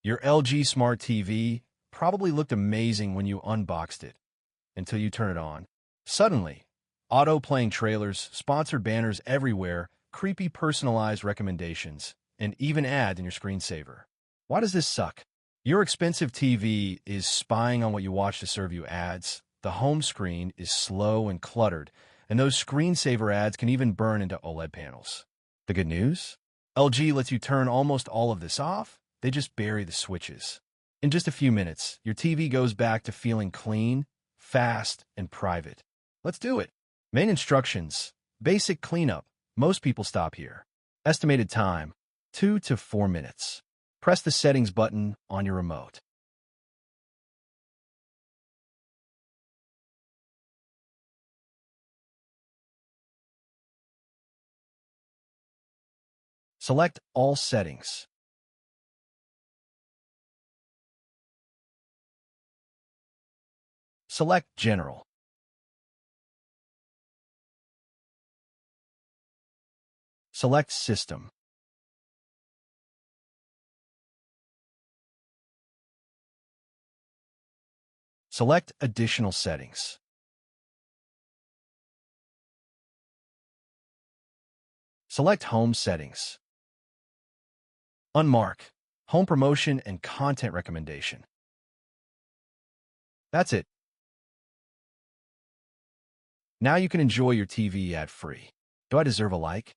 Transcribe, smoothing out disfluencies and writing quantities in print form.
Your LG Smart TV probably looked amazing when you unboxed it until you turn it on. Suddenly, auto-playing trailers, sponsored banners everywhere, creepy personalized recommendations, and even ads in your screensaver. Why does this suck? Your expensive TV is spying on what you watch to serve you ads. The home screen is slow and cluttered, and those screensaver ads can even burn into OLED panels. The good news? LG lets you turn almost all of this off. They just bury the switches. In just a few minutes, your TV goes back to feeling clean, fast, and private. Let's do it. Main instructions. Basic cleanup. Most people stop here. Estimated time, 2 to 4 minutes. Press the settings button on your remote. Select all settings. Select General. Select System. Select Additional Settings. Select Home Settings. Unmark, Home Promotion and Content Recommendation. That's it. Now you can enjoy your TV ad-free. Do I deserve a like?